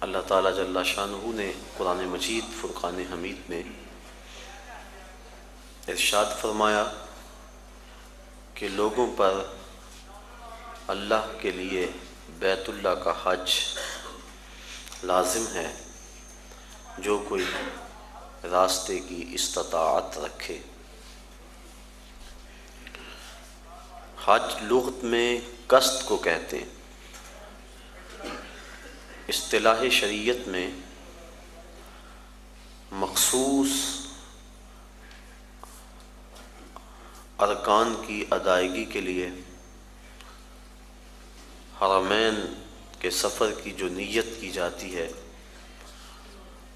اللہ تعالیٰ جل شانہ نے قرآن مجید فرقان حمید میں ارشاد فرمایا کہ لوگوں پر اللہ کے لیے بیت اللہ کا حج لازم ہے جو کوئی راستے کی استطاعت رکھے۔ حج لغت میں قصد کو کہتے ہیں۔ اصطلاح شریعت میں مخصوص ارکان کی ادائیگی کے لیے حرمین کے سفر کی جو نیت کی جاتی ہے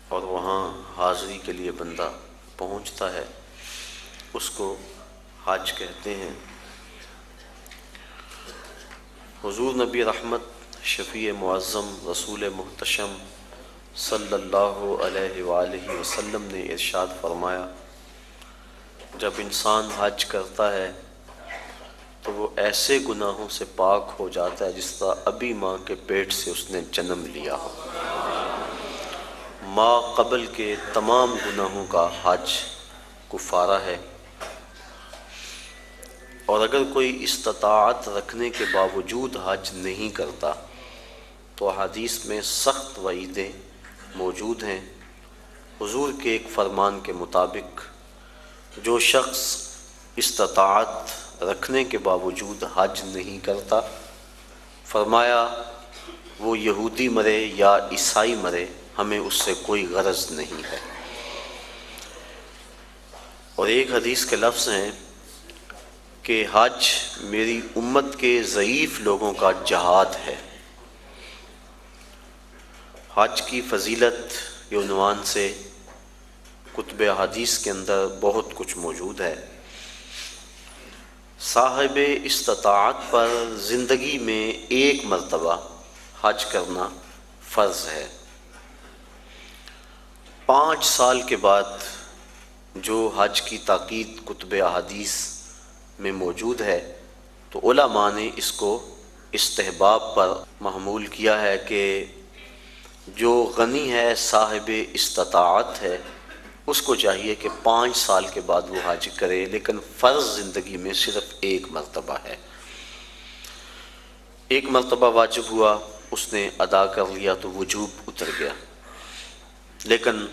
اور وہاں حاضری کے لیے بندہ پہنچتا ہے اس کو حج کہتے ہیں۔ حضور نبی رحمت شفیع معظم رسول محتشم صلی اللہ علیہ وآلہ وسلم نے ارشاد فرمایا، جب انسان حج کرتا ہے تو وہ ایسے گناہوں سے پاک ہو جاتا ہے جس طرح ابھی ماں کے پیٹ سے اس نے جنم لیا ہو۔ ماں قبل کے تمام گناہوں کا حج کفارہ ہے، اور اگر کوئی استطاعت رکھنے کے باوجود حج نہیں کرتا تو حدیث میں سخت وعیدیں موجود ہیں۔ حضور کے ایک فرمان کے مطابق جو شخص استطاعت رکھنے کے باوجود حج نہیں کرتا، فرمایا وہ یہودی مرے یا عیسائی مرے، ہمیں اس سے کوئی غرض نہیں ہے۔ اور ایک حدیث کے لفظ ہیں کہ حج میری امت کے ضعیف لوگوں کا جہاد ہے۔ حج کی فضیلت کے عنوان سے کتب حدیث کے اندر بہت کچھ موجود ہے۔ صاحب استطاعت پر زندگی میں ایک مرتبہ حج کرنا فرض ہے۔ 5 سال کے بعد جو حج کی تاکید کتب احادیث میں موجود ہے تو علماء نے اس کو استحباب پر محمول کیا ہے کہ جو غنی ہے صاحب استطاعت ہے اس کو چاہیے کہ 5 سال کے بعد وہ حج کرے، لیکن فرض زندگی میں صرف ایک مرتبہ ہے۔ ایک مرتبہ واجب ہوا، اس نے ادا کر لیا تو وجوب اتر گیا، لیکن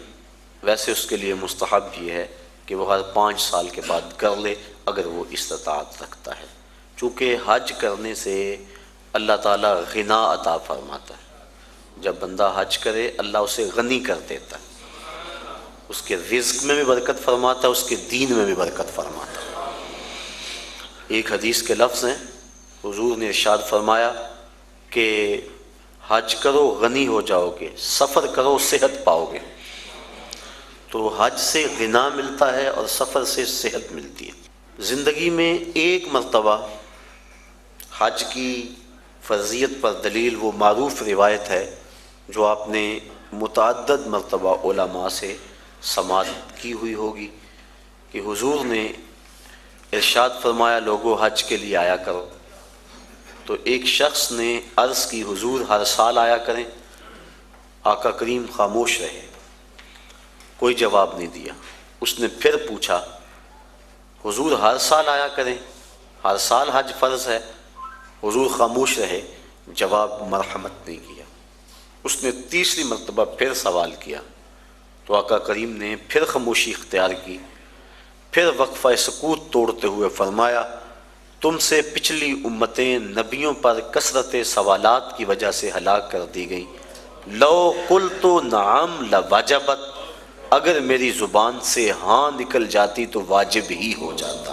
ویسے اس کے لیے مستحب یہ ہے کہ وہ ہر 5 سال کے بعد کر لے اگر وہ استطاعت رکھتا ہے، چونکہ حج کرنے سے اللہ تعالیٰ غنا عطا فرماتا ہے۔ جب بندہ حج کرے اللہ اسے غنی کر دیتا ہے، اس کے رزق میں بھی برکت فرماتا ہے، اس کے دین میں بھی برکت فرماتا ہے۔ ایک حدیث کے لفظ ہیں، حضور نے ارشاد فرمایا کہ حج کرو غنی ہو جاؤ گے، سفر کرو صحت پاؤ گے۔ تو حج سے غنا ملتا ہے اور سفر سے صحت ملتی ہے۔ زندگی میں ایک مرتبہ حج کی فرضیت پر دلیل وہ معروف روایت ہے جو آپ نے متعدد مرتبہ علماء سے سماعت کی ہوئی ہوگی کہ حضور نے ارشاد فرمایا لوگوں حج کے لیے آیا کرو۔ تو ایک شخص نے عرض کی حضور ہر سال آیا کریں؟ آقا کریم خاموش رہے، کوئی جواب نہیں دیا۔ اس نے پھر پوچھا حضور ہر سال آیا کریں، ہر سال حج فرض ہے؟ حضور خاموش رہے، جواب مرحمت نہیں کیا۔ اس نے تیسری مرتبہ پھر سوال کیا تو آقا کریم نے پھر خاموشی اختیار کی، پھر وقفہ سکوت توڑتے ہوئے فرمایا تم سے پچھلی امتیں نبیوں پر کثرت سوالات کی وجہ سے ہلاک کر دی گئیں، لو قلت نعم لوجبت، اگر میری زبان سے ہاں نکل جاتی تو واجب ہی ہو جاتا۔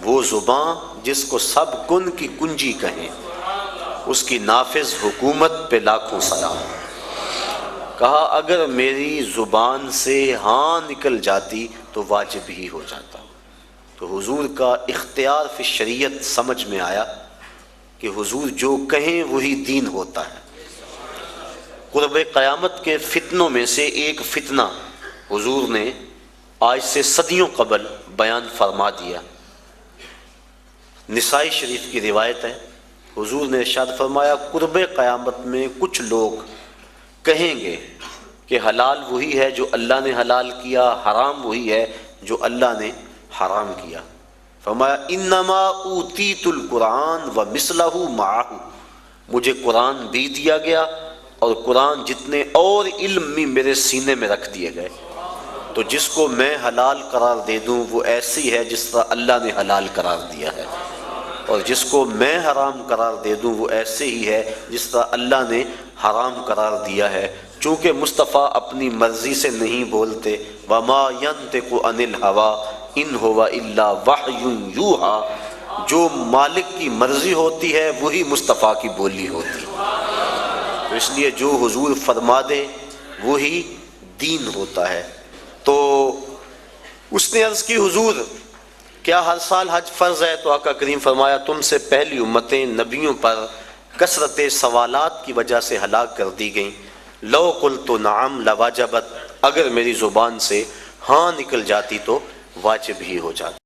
وہ زبان جس کو سب کن کی کنجی کہیں، اس کی نافذ حکومت پہ لاکھوں سلام۔ کہا اگر میری زبان سے ہاں نکل جاتی تو واجب ہی ہو جاتا۔ تو حضور کا اختیار فی شریعت سمجھ میں آیا کہ حضور جو کہیں وہی دین ہوتا ہے۔ قرب قیامت کے فتنوں میں سے ایک فتنہ حضور نے آج سے صدیوں قبل بیان فرما دیا۔ نسائی شریف کی روایت ہے، حضور نے ارشاد فرمایا قرب قیامت میں کچھ لوگ کہیں گے کہ حلال وہی ہے جو اللہ نے حلال کیا، حرام وہی ہے جو اللہ نے حرام کیا۔ فرمایا انما اوتیت القرآن ومثلہ معہ، مجھے قرآن بھی دیا گیا اور قرآن جتنے اور علم بھی میرے سینے میں رکھ دیے گئے۔ تو جس کو میں حلال قرار دے دوں وہ ایسی ہے جس طرح اللہ نے حلال قرار دیا ہے، اور جس کو میں حرام قرار دے دوں وہ ایسے ہی ہے جس طرح اللہ نے حرام قرار دیا ہے۔ چونکہ مصطفیٰ اپنی مرضی سے نہیں بولتے، وما ینطق عن الہوی ان ہوا الا وحی یوحی، جو مالک کی مرضی ہوتی ہے وہی مصطفیٰ کی بولی ہوتی ہے۔ تو اس لیے جو حضور فرما دے وہی دین ہوتا ہے۔ تو اس نے عرض کی حضور کیا ہر سال حج فرض ہے؟ تو آقا کریم فرمایا تم سے پہلی امتیں نبیوں پر کثرت سوالات کی وجہ سے ہلاک کر دی گئیں۔ لو قلت نعم لواجبت، اگر میری زبان سے ہاں نکل جاتی تو واجب ہی ہو جاتا۔